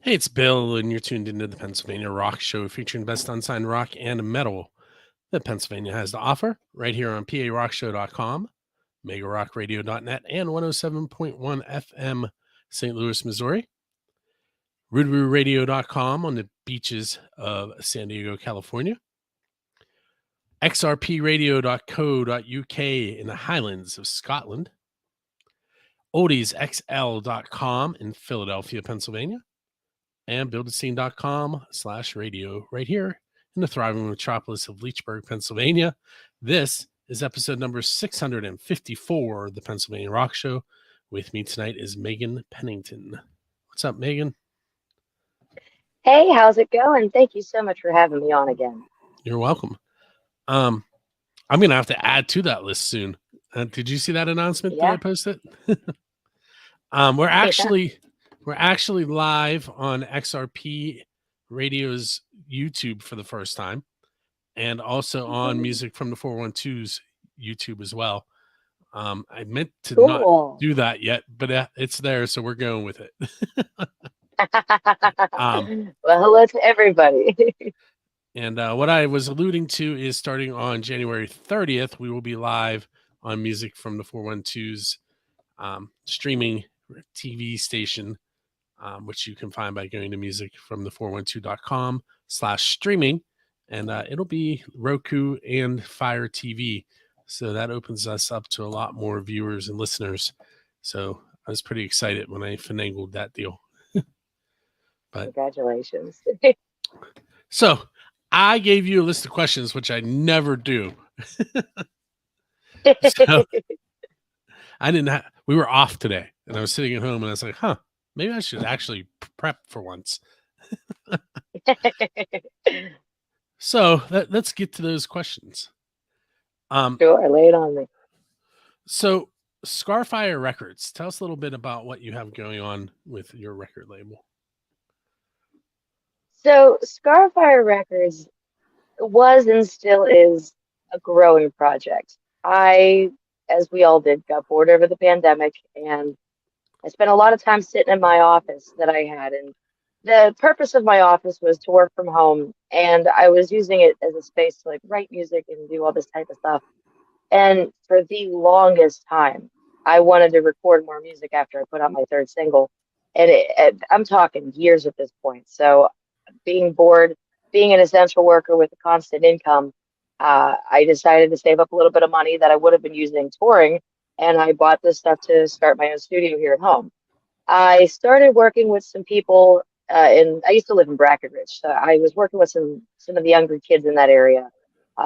Hey, it's Bill, and you're tuned into the Pennsylvania Rock Show featuring best unsigned rock and metal that Pennsylvania has to offer right here on PARockshow.com, MegaRockRadio.net, and 107.1 FM St. Louis, Missouri, RootRooRadio.com on the beaches of San Diego, California, XRPRadio.co.uk in the Highlands of Scotland, OldiesXL.com in Philadelphia, Pennsylvania, and buildascene.com/radio right here in the thriving metropolis of Leechburg, Pennsylvania. This is episode number 654 of the Pennsylvania Rock Show. With me tonight is Megan Pennington. What's up, Megan? Hey, how's it going? Thank you so much for having me on again. You're welcome. I'm going to have to add to that list soon. Did you see that announcement that I posted? We're actually live on XRP Radio's YouTube for the first time, and also on Music from the 412's YouTube as well. I meant to not do that yet, but it's there, so we're going with it. Well, hello to everybody. And what I was alluding to is starting on January 30th, we will be live on Music from the 412's streaming TV station, which you can find by going to musicfromthe412.com/streaming. And it'll be Roku and Fire TV. So that opens us up to a lot more viewers and listeners. So I was pretty excited when I finagled that deal. But congratulations. So I gave you a list of questions, which I never do. So we were off today, and I was sitting at home and I was like, maybe I should actually prep for once. So let's get to those questions. Sure, lay it on me. So ScarFire Records, tell us a little bit about what you have going on with your record label. So ScarFire Records was and still is a growing project. I, as we all did, got bored over the pandemic, and I spent a lot of time sitting in my office that I had. And the purpose of my office was to work from home, and I was using it as a space to like write music and do all this type of stuff. And for the longest time, I wanted to record more music after I put out my third single. And I'm talking years at this point. So being bored, being an essential worker with a constant income, I decided to save up a little bit of money that I would have been using touring. And I bought this stuff to start my own studio here at home. I started working with some people I used to live in Brackenridge. So I was working with some of the younger kids in that area.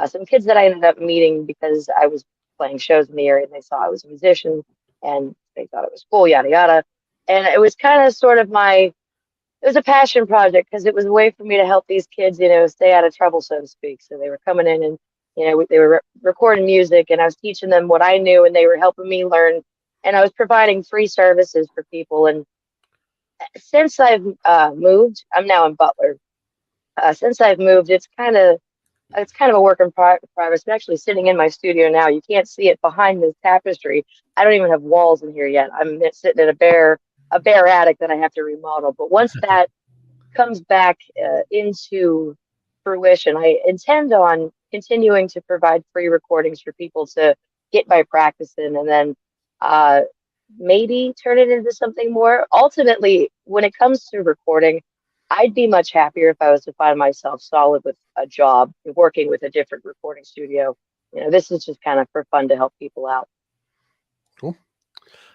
Some kids that I ended up meeting because I was playing shows in the area and they saw I was a musician and they thought it was cool, yada, yada. And it was kind of sort of it was a passion project because it was a way for me to help these kids, stay out of trouble, so to speak. So they were coming in and, they were recording music and I was teaching them what I knew and they were helping me learn. And I was providing free services for people. And since I've moved, I'm now in Butler. Since I've moved, it's kind of a work in progress. I'm actually sitting in my studio now. You can't see it behind this tapestry. I don't even have walls in here yet. I'm sitting in a bare attic that I have to remodel. But once that comes back into fruition, I intend on continuing to provide free recordings for people to get my practice in, and then maybe turn it into something more. Ultimately, when it comes to recording, I'd be much happier if I was to find myself solid with a job, working with a different recording studio. This is just kind of for fun to help people out. Cool.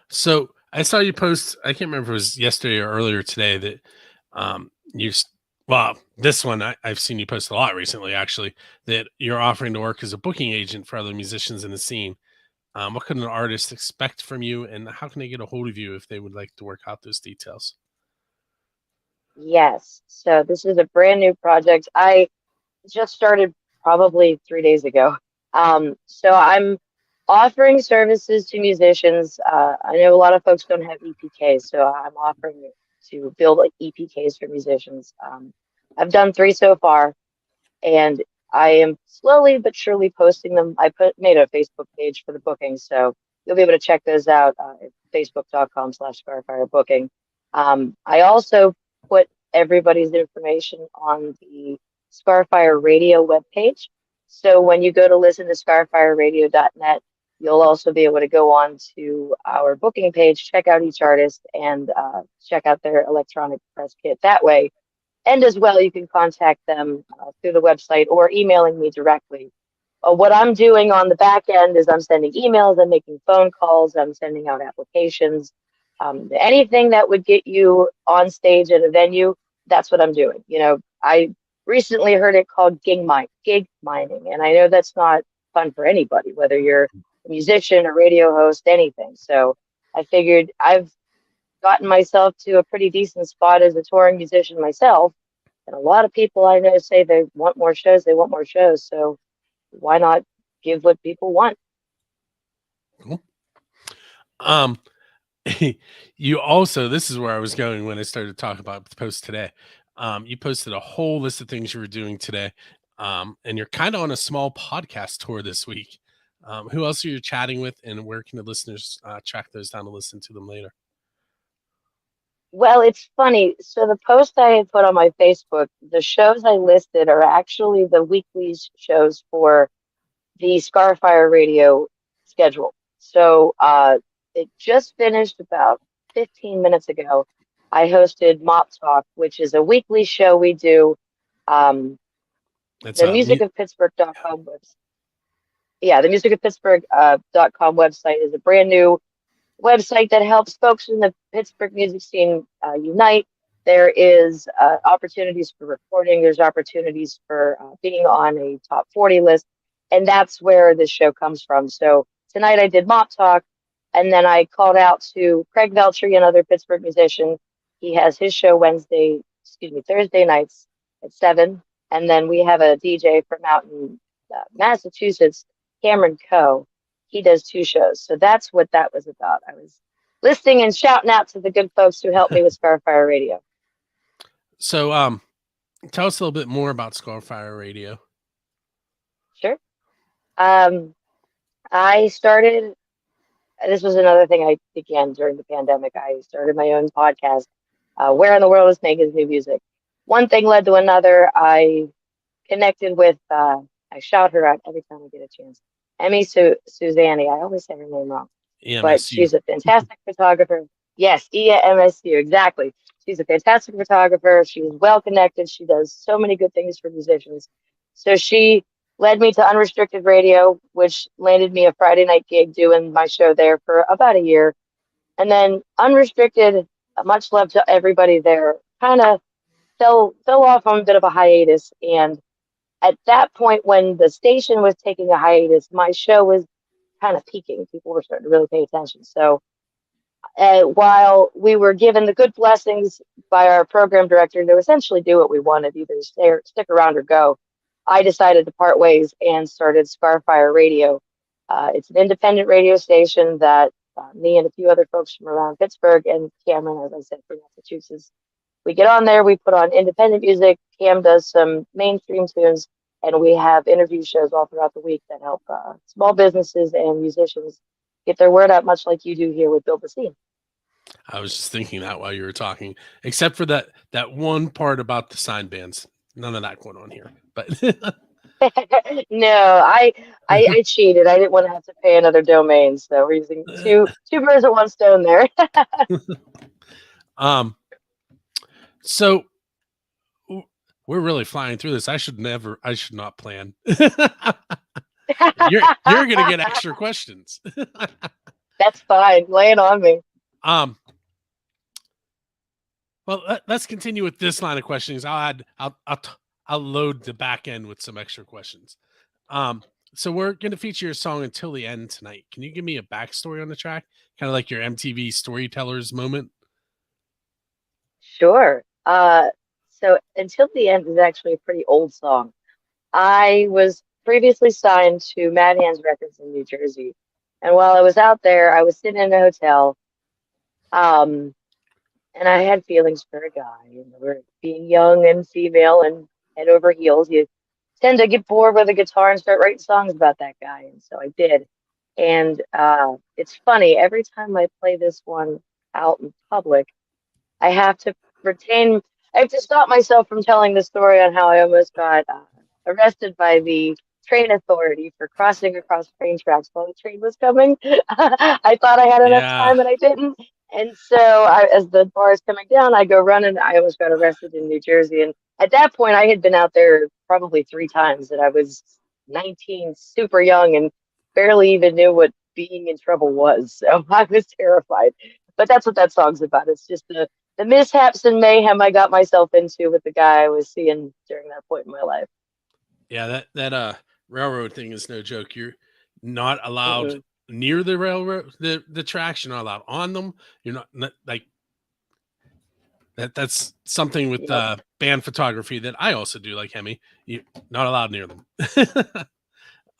So I saw you post, I can't remember if it was yesterday or earlier today, that this one I've seen you post a lot recently, actually, that you're offering to work as a booking agent for other musicians in the scene. What can an artist expect from you, and how can they get a hold of you if they would like to work out those details? Yes. So this is a brand new project. I just started probably 3 days ago. So I'm offering services to musicians. I know a lot of folks don't have EPKs, so I'm offering to build like EPKs for musicians. I've done 3 so far, and I am slowly but surely posting them. Made a Facebook page for the booking, so you'll be able to check those out at facebook.com/ScarFireBooking. I also put everybody's information on the ScarFire Radio webpage. So when you go to listen to scarfireradio.net, you'll also be able to go on to our booking page, check out each artist, and check out their electronic press kit that way. And as well, you can contact them through the website or emailing me directly. What I'm doing on the back end is I'm sending emails, I'm making phone calls, I'm sending out applications. Anything that would get you on stage at a venue, that's what I'm doing. You know, I recently heard it called gig mining, and I know that's not fun for anybody, whether you're a musician, a radio host, anything. So I figured I've gotten myself to a pretty decent spot as a touring musician myself. And a lot of people I know say they want more shows, they want more shows. So why not give what people want? Cool. You also, this is where I was going when I started to talk about the post today. You posted a whole list of things you were doing today. And you're kind of on a small podcast tour this week. Who else are you chatting with, and where can the listeners track those down to listen to them later? Well, it's funny. So the post I had put on my Facebook, the shows I listed are actually the weekly shows for the ScarFire Radio schedule. So it just finished about 15 minutes ago. I hosted Mop Talk, which is a weekly show we do. The Music of Pittsburgh.com website. Yeah, the Music of Pittsburgh.com website is a brand new website that helps folks in the Pittsburgh music scene unite. There is opportunities for recording. There's opportunities for being on a top 40 list. And that's where this show comes from. So tonight I did Mop Talk, and then I called out to Craig Veltri, another Pittsburgh musician. He has his show Thursday nights at 7. And then we have a DJ from out in Massachusetts, Cameron Coe. He does 2 shows. So that's what that was about. I was listening and shouting out to the good folks who helped me with ScarFire Radio. So tell us a little bit more about ScarFire Radio. Sure. I started, this was another thing I began during the pandemic. I started my own podcast, Where in the World is Megan's New Music? One thing led to another. I connected with, I shout her out every time I get a chance, Emmy Suzanne. I always say her name wrong, but she's a fantastic photographer. Yes, EMSU, exactly. She's a fantastic photographer. She's well connected. She does so many good things for musicians. So she led me to Unrestricted Radio, which landed me a Friday night gig doing my show there for about a year. And then Unrestricted, much love to everybody there, kind of fell off on a bit of a hiatus. And at that point, when the station was taking a hiatus, my show was kind of peaking. People were starting to really pay attention. So while we were given the good blessings by our program director to essentially do what we wanted, either stick around or go, I decided to part ways and started ScarFire Radio. It's an independent radio station that me and a few other folks from around Pittsburgh and Cameron, as I said, from Massachusetts, we get on there, we put on independent music. Cam does some mainstream tunes, and we have interview shows all throughout the week that help small businesses and musicians get their word out, much like you do here with Build the Scene. I was just thinking that while you were talking, except for that one part about the sign bands. None of that going on here, but no, I cheated. I didn't want to have to pay another domain, so we're using two birds with one stone there. So we're really flying through this. I should not plan. You're gonna get extra questions. That's fine. Lay it on me. Well, let's continue with this line of questions. I'll load the back end with some extra questions. So we're going to feature your song Until the End tonight. Can you give me a backstory on the track? Kind of like your MTV Storytellers moment? Sure. So Until the End is actually a pretty old song. I was previously signed to Mad Hands Records in New Jersey. And while I was out there, I was sitting in a hotel. And I had feelings for a guy. And we're being young and female and head over heels. You tend to get bored with a guitar and start writing songs about that guy. And so I did. And it's funny, every time I play this one out in public, I have to retain I have to stop myself from telling the story on how I almost got arrested by the train authority for crossing across train tracks while the train was coming. I thought I had enough Yeah. time and I didn't. And so as the bar is coming down, I go running. I almost got arrested in New Jersey. And at that point, I had been out there probably 3 times, and I was 19, super young, and barely even knew what being in trouble was. So I was terrified. But that's what that song's about. It's just the mishaps and mayhem I got myself into with the guy I was seeing during that point in my life. Yeah, that railroad thing is no joke. You're not allowed Mm-mm. near the railroad, the tracks. You're not allowed on them. You're not like that's something with Yep. band photography that I also do, like Hemi. You're not allowed near them.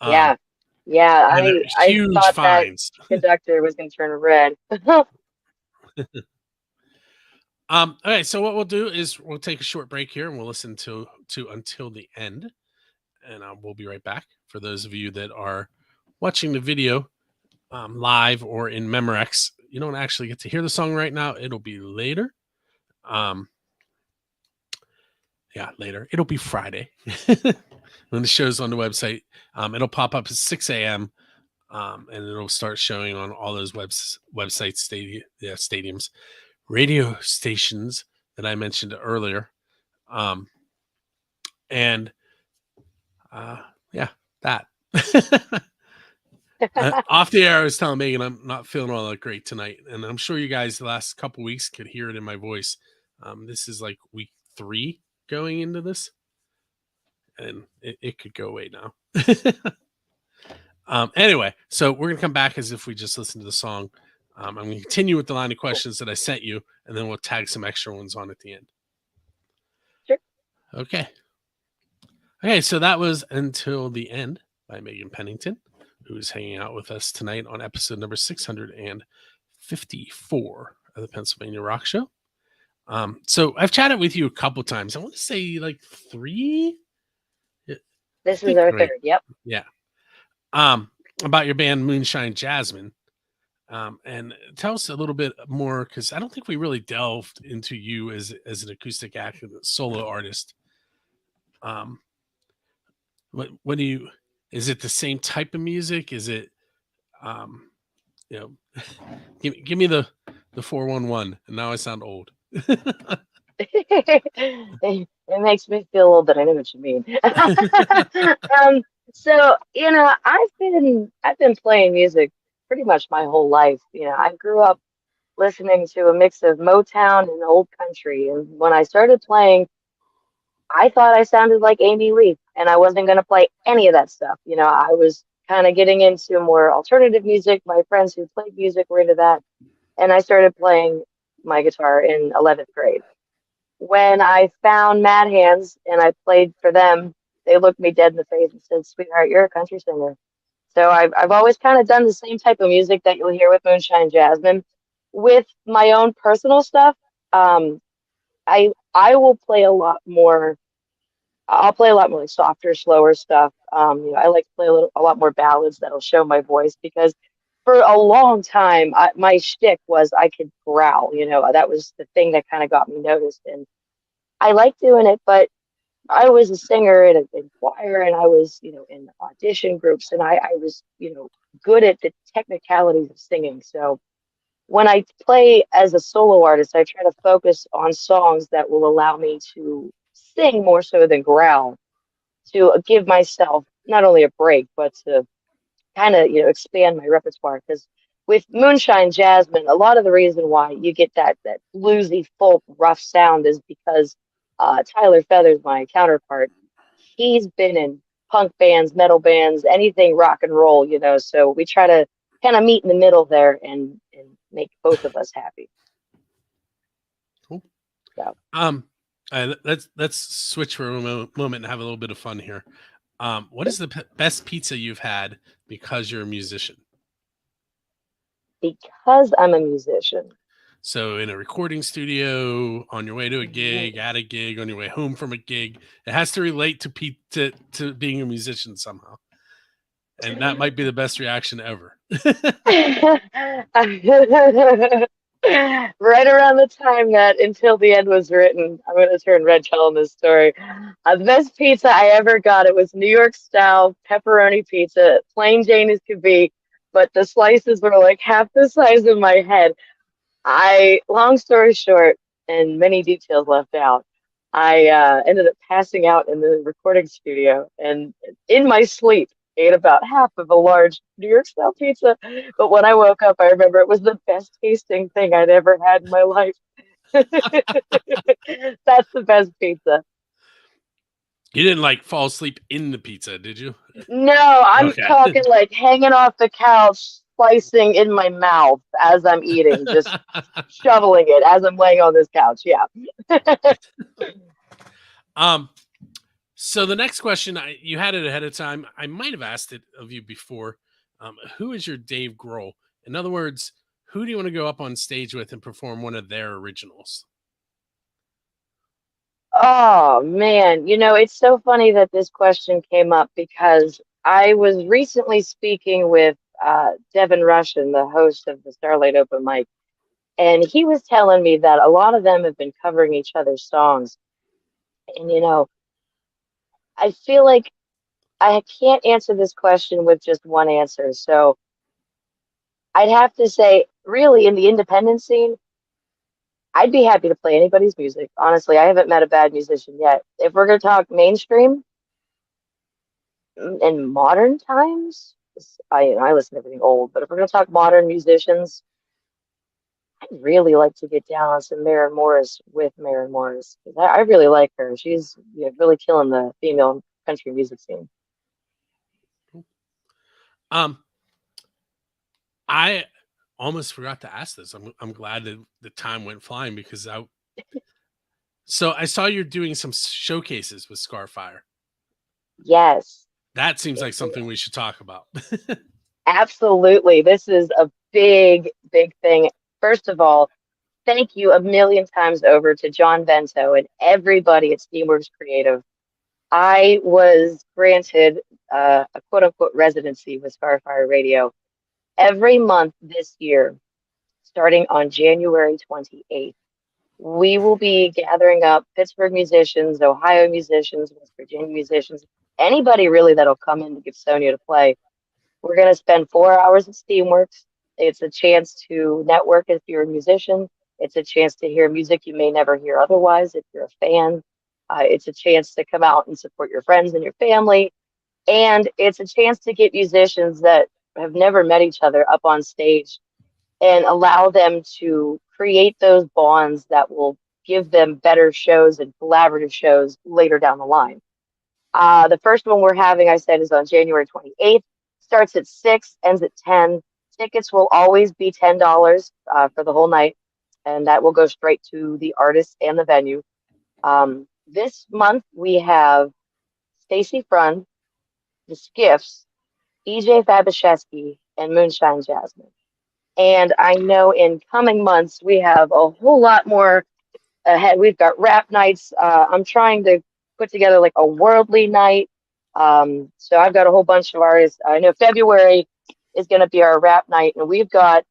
Yeah. Yeah. And they're I huge thought that fines. conductor was going to turn red. Okay, so what we'll do is we'll take a short break here and we'll listen to until the end, and we'll be right back. For those of you that are watching the video live or in Memorex, you don't actually get to hear the song right now. It'll be later. Yeah, later. It'll be Friday when the show's on the website. It'll pop up at 6 a.m. And it'll start showing on all those websites, stadiums, radio stations that I mentioned earlier. And yeah, that. Off the air, I was telling Megan I'm not feeling all that great tonight, and I'm sure you guys the last couple weeks could hear it in my voice. This is like week 3 going into this, and it could go away now. Anyway, so we're gonna come back as if we just listened to the song. I'm gonna continue with the line of questions that I sent you, and then we'll tag some extra ones on at the end. Sure. Okay, so that was Until the End by Megan Pennington, who is hanging out with us tonight on episode number 654 of the Pennsylvania Rock Show. So I've chatted with you a couple times. I want to say like 3. This is our 3. 3rd. Yep. Yeah. About your band Moonshine Jasmine. And tell us a little bit more, because I don't think we really delved into you as an acoustic act and a solo artist. What do you? Is it the same type of music? Is it, give me the 411, and now I sound old. It makes me feel a little bit. I know what you mean. So I've been playing music pretty much my whole life. I grew up listening to a mix of Motown and old country, and when I started playing, I thought I sounded like Amy Lee, and I wasn't going to play any of that stuff. I was kind of getting into more alternative music. My friends who played music were into that, and I started playing my guitar in 11th grade. When I found Mad Hands and I played for them, they looked me dead in the face and said, "Sweetheart, you're a country singer." So I've always kind of done the same type of music that you'll hear with Moonshine Jasmine. With my own personal stuff, I will play a lot more. I'll play a lot more like softer, slower stuff. I like to play a lot more ballads that'll show my voice, because for a long time, my shtick was I could growl. That was the thing that kind of got me noticed, and I like doing it. But I was a singer in a choir, and I was, in audition groups, and I was, good at the technicalities of singing. So when I play as a solo artist, I try to focus on songs that will allow me to sing more so than growl, to give myself not only a break, but to kind of, expand my repertoire. Because with Moonshine Jasmine, a lot of the reason why you get that bluesy, folk, rough sound is because Tyler Feathers, my counterpart, he's been in punk bands, metal bands, anything rock and roll, So we try to kind of meet in the middle there and make both of us happy. Cool. So. Let's switch for a moment and have a little bit of fun here. What is the best pizza you've had because you're a musician? Because I'm a musician. So in a recording studio, on your way to a gig, at a gig, on your way home from a gig, it has to relate to being a musician somehow. And that might be the best reaction ever. Right around the time that Until the End was written, I'm going to turn red telling this story. The best pizza I ever got, it was New York style pepperoni pizza, plain Jane as could be, but the slices were like half the size of my head. Long story short, and many details left out, I ended up passing out in the recording studio and in my sleep ate about half of a large New York style pizza. But when I woke up, I remember it was the best tasting thing I'd ever had in my life. That's the best pizza. You didn't like fall asleep in the pizza, did you? No, I'm Okay. talking like hanging off the couch, slicing in my mouth as I'm eating, just shoveling it as I'm laying on this couch. Yeah. So the next question, you had it ahead of time. I might have asked it of you before. Who is your Dave Grohl? In other words, who do you want to go up on stage with and perform one of their originals? Oh man, it's so funny that this question came up because I was recently speaking with Devin Russian, the host of the Starlight Open Mic, and he was telling me that a lot of them have been covering each other's songs. And I feel like I can't answer this question with just one answer. So I'd have to say, really, in the independent scene, I'd be happy to play anybody's music. Honestly, I haven't met a bad musician yet. If we're going to talk mainstream in modern times, I listen to everything old, but if we're going to talk modern musicians, I'd really like to get down on some Maren Morris with Maren Morris. I really like her. She's really killing the female country music scene. I almost forgot to ask this. I'm glad that the time went flying because so I saw you're doing some showcases with ScarFire. Yes. That seems like something we should talk about. Absolutely. This is a big, big thing. First of all, thank you a million times over to John Vento and everybody at Steamworks Creative. I was granted a quote unquote residency with ScarFire Radio every month this year, starting on January 28th. We will be gathering up Pittsburgh musicians, Ohio musicians, West Virginia musicians, anybody really that'll come in to give Sonia to play. We're going to spend 4 hours at Steamworks. It's a chance to network if you're a musician. It's a chance to hear music you may never hear otherwise if you're a fan. It's a chance to come out and support your friends and your family. And it's a chance to get musicians that have never met each other up on stage and allow them to create those bonds that will give them better shows and collaborative shows later down the line. The first one we're having, I said, is on January 28th. Starts at 6, ends at 10. Tickets will always be $10 for the whole night, and that will go straight to the artist and the venue. This month we have Stacy Frund, The Skiffs, EJ Fabishevsky, and Moonshine Jasmine. And I know in coming months we have a whole lot more ahead. We've got rap nights. I'm trying to put together like a worldly night. So I've got a whole bunch of artists. I know February is going to be our rap night, and we've got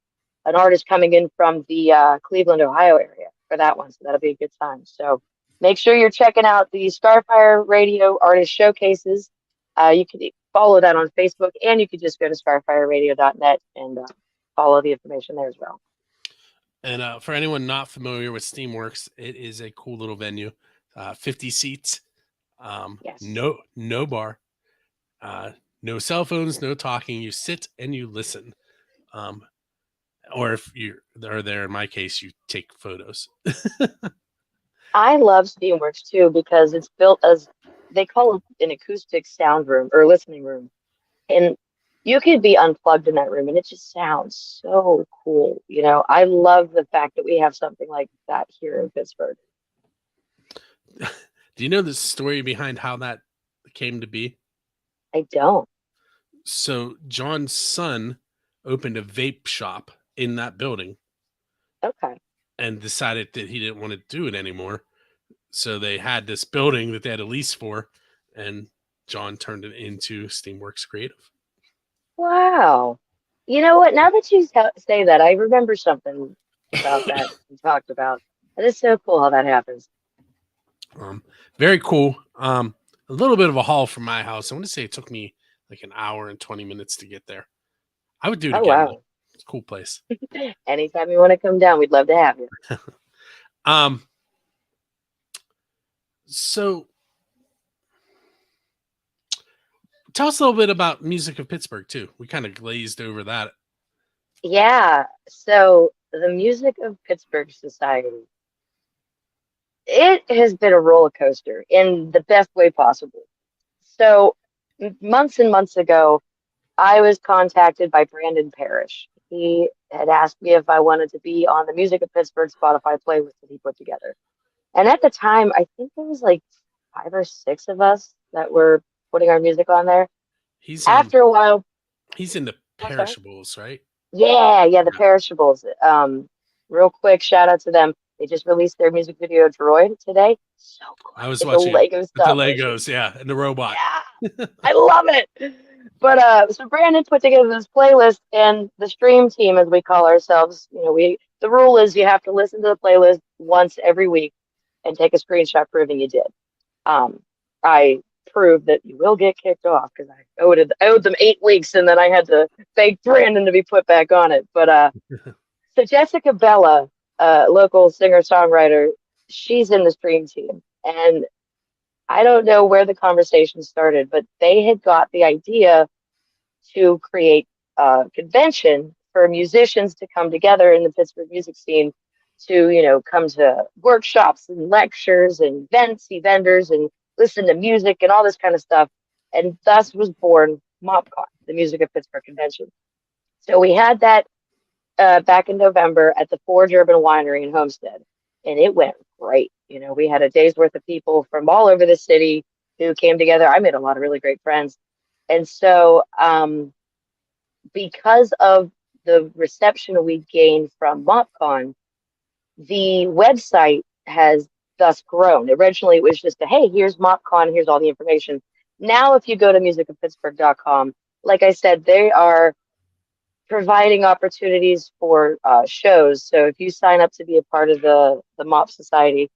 an artist coming in from the Cleveland, Ohio area for that one. So that'll be a good time. So make sure you're checking out the ScarFire Radio Artist Showcases. You can follow that on Facebook, and you could just go to scarfireradio.net and follow the information there as well. And for anyone not familiar with Steamworks, it is a cool little venue. 50 seats. Yes. No bar. No cell phones, no talking. You sit and you listen. Or if you're there, in my case, you take photos. I love Steamworks too because it's built as they call it an acoustic sound room or listening room. And you could be unplugged in that room and it just sounds so cool. I love the fact that we have something like that here in Pittsburgh. Do you know the story behind how that came to be? I don't. So John's son opened a vape shop in that building. Okay. And decided that he didn't want to do it anymore. So they had this building that they had a lease for, and John turned it into Steamworks Creative. Wow. You know what? Now that you say that, I remember something. about that and talked about. It is so cool how that happens. Very cool. A little bit of a haul from my house. I want to say it took me like an hour and 20 minutes to get there. I would do it Oh, again though. wow. It's a cool place. Anytime you want to come down, we'd love to have you. So tell us a little bit about Music of Pittsburgh too. We kind of glazed over that. Yeah. So the Music of Pittsburgh Society, it has been a roller coaster in the best way possible. So months and months ago, I was contacted by Brandon Parrish. He had asked me if I wanted to be on the Music of Pittsburgh Spotify playlist that he put together. And at the time, I think there was like 5 or 6 of us that were putting our music on there. He's After a while, he's in the I'm sorry. perishables, right? Yeah, the Perishables. Real quick shout out to them. They just released their music video Droid today. So cool. I was It's a watching Lego it with the stop motion. Legos, yeah, and the robot. Yeah, I love it. But so Brandon put together this playlist, and the stream team, as we call ourselves, the rule is you have to listen to the playlist once every week and take a screenshot proving you did. I proved that you will get kicked off because I owed them 8 weeks, and then I had to beg Brandon to be put back on it. But so Jessica Bella, local singer songwriter, she's in the stream team, and I don't know where the conversation started, but they had got the idea to create a convention for musicians to come together in the Pittsburgh music scene to, come to workshops and lectures and vendors and listen to music and all this kind of stuff. And thus was born MopCon, the Music of Pittsburgh Convention. So we had that back in November at the Forge Urban Winery in Homestead, and it went great. We had a day's worth of people from all over the city who came together. I made a lot of really great friends. And so, because of the reception we gained from MopCon, the website has thus grown. Originally, it was just hey, here's MopCon, here's all the information. Now, if you go to musicofpittsburgh.com, like I said, they are providing opportunities for shows. So if you sign up to be a part of the Mop Society,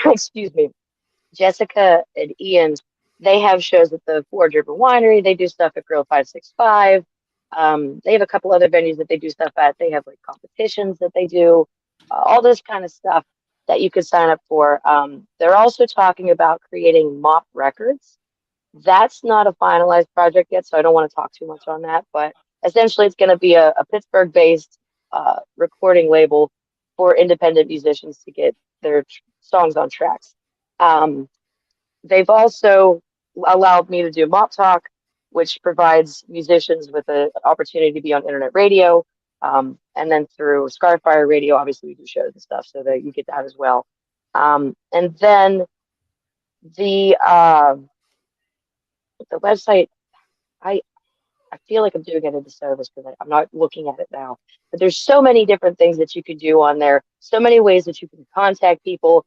excuse me, Jessica and Ian, they have shows at the Forge Urban Winery. They do stuff at Grill 565. They have a couple other venues that they do stuff at. They have like competitions that they do, all this kind of stuff that you could sign up for. They're also talking about creating Mop Records. That's not a finalized project yet, so I don't want to talk too much on that. But essentially, it's going to be a Pittsburgh-based recording label for independent musicians to get their songs on tracks. They've also allowed me to do Mop Talk, which provides musicians with an opportunity to be on internet radio. And then through ScarFire Radio, obviously we do shows and stuff, so that you get that as well. And then the website, I feel like I'm doing it a disservice because I'm not looking at it now. But there's so many different things that you could do on there, so many ways that you can contact people.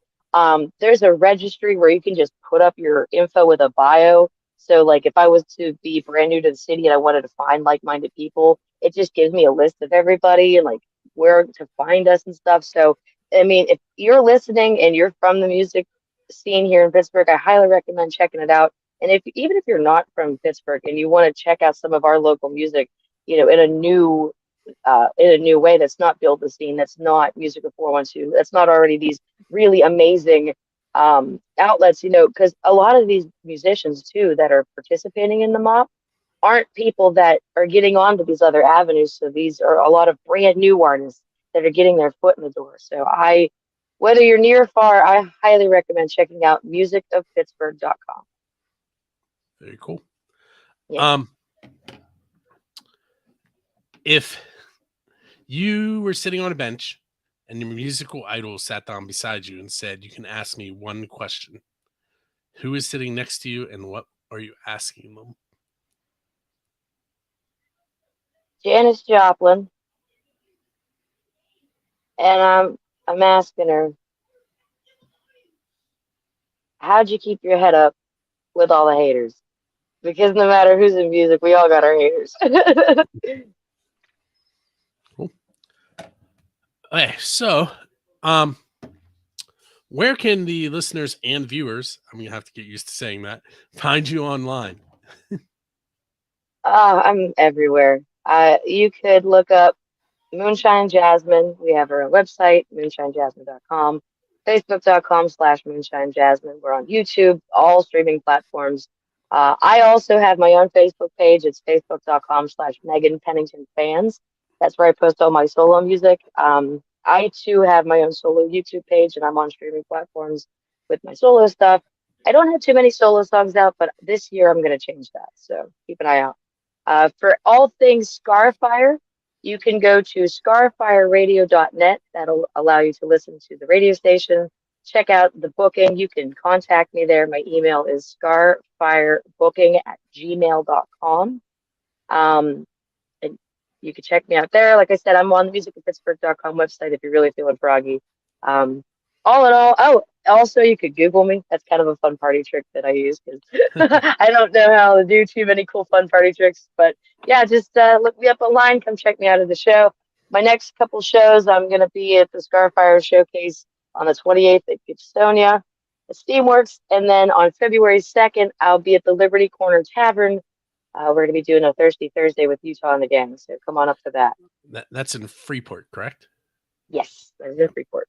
There's a registry where you can just put up your info with a bio. So like if I was to be brand new to the city and I wanted to find like-minded people, it just gives me a list of everybody and like where to find us and stuff. So, I mean, if you're listening and you're from the music scene here in Pittsburgh, I highly recommend checking it out. And even if you're not from Pittsburgh and you want to check out some of our local music, in a new way that's not Build the Scene, that's not Music of 412, that's not already these really amazing outlets, because a lot of these musicians too that are participating in the MOP aren't people that are getting onto these other avenues. So these are a lot of brand new artists that are getting their foot in the door. So whether you're near or far, I highly recommend checking out musicofpittsburgh.com. Very cool. Yeah. If you were sitting on a bench and your musical idol sat down beside you and said, you can ask me one question, who is sitting next to you and what are you asking them? Janis Joplin. And I'm asking her, how'd you keep your head up with all the haters? Because no matter who's in music, we all got our haters. Cool. Okay, so where can the listeners and viewers, I'm going to have to get used to saying that, find you online? I'm everywhere. You could look up Moonshine Jasmine. We have our own website, moonshinejasmine.com, facebook.com/Moonshine Jasmine. We're on YouTube, all streaming platforms. I also have my own Facebook page. It's facebook.com/Megan Pennington Fans. That's where I post all my solo music. I too have my own solo YouTube page, and I'm on streaming platforms with my solo stuff. I don't have too many solo songs out, but this year I'm going to change that. So keep an eye out. For all things ScarFire, you can go to scarfireradio.net. That'll allow you to listen to the radio station, check out the booking. You can contact me there. My email is scarfirebooking@gmail.com. And you can check me out there. Like I said, I'm on the musicofpittsburgh.com website if you're really feeling froggy. All in all, also you could Google me. That's kind of a fun party trick that I use because I don't know how to do too many cool fun party tricks. But yeah, just look me up online. Come check me out at the show. My next couple shows, I'm going to be at the ScarFire Showcase on the 28th at Gibsonia, the Steamworks, and then on February 2nd, I'll be at the Liberty Corner Tavern. We're going to be doing a Thirsty Thursday with Utah and the gang, so come on up to that. That's in Freeport, correct? Yes, that's in Freeport.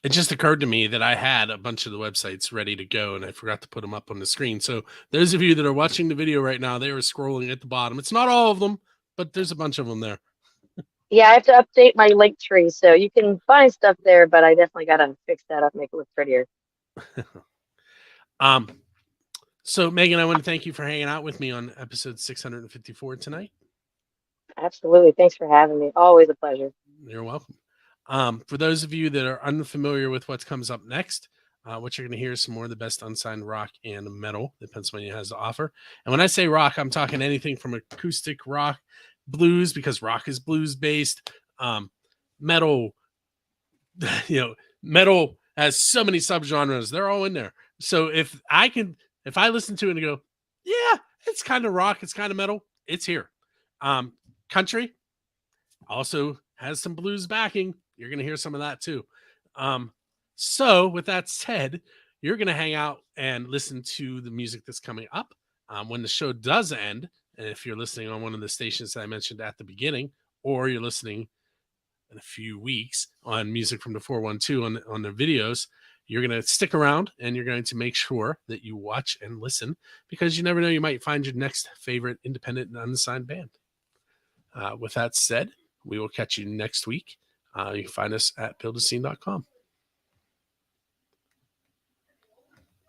It just occurred to me that I had a bunch of the websites ready to go and I forgot to put them up on the screen. So those of you that are watching the video right now, they were scrolling at the bottom. It's not all of them, but there's a bunch of them there. Yeah, I have to update my link tree, so you can find stuff there, but I definitely got to fix that up, make it look prettier. So Megan, I want to thank you for hanging out with me on episode 654 tonight. Absolutely. Thanks for having me. Always a pleasure. You're welcome. For those of you that are unfamiliar with what comes up next, what you're going to hear is some more of the best unsigned rock and metal that Pennsylvania has to offer. And when I say rock, I'm talking anything from acoustic rock, blues, because rock is blues based, metal, metal has so many subgenres. They're all in there. So if I listen to it and go, yeah, it's kind of rock, it's kind of metal, it's here. Country also has some blues backing. You're going to hear some of that too. So with that said, you're going to hang out and listen to the music that's coming up. When the show does end, and if you're listening on one of the stations that I mentioned at the beginning, or you're listening in a few weeks on Music from the 412 on their videos, you're going to stick around and you're going to make sure that you watch and listen, because you never know, you might find your next favorite independent and unsigned band. With that said, we will catch you next week. You can find us at buildascene.com.